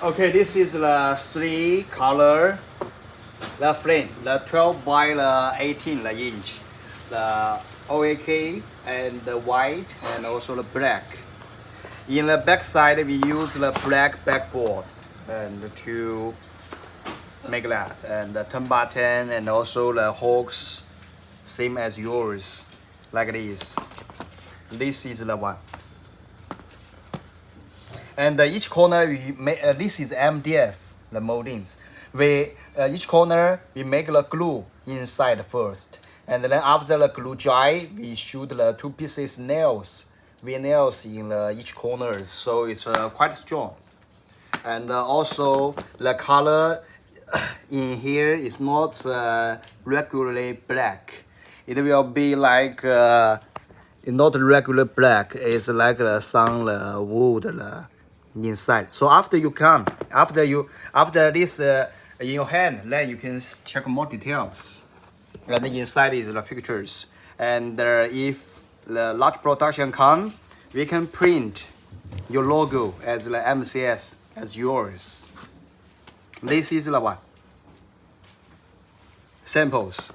Okay, this is the 3-color, the frame, the 12 by the 18 inch, the OAK and the white and also the black. In the back side, we use the black backboard and to make that, and the turn button and also the hooks, same as yours, like this. This is the one. And each corner we make, this is MDF, the moldings. We each corner we make the glue inside first, and then after the glue dry, we shoot the 2 pieces nails, V-nails in each corners, so it's quite strong. And also the color in here is not regularly black. It will be like not regular black. It's like some wood inside. So after you come, after this in your hand, then you can check more details. And inside is the pictures. And if the large production come, we can print your logo as the MCS as yours. This is the one. Samples.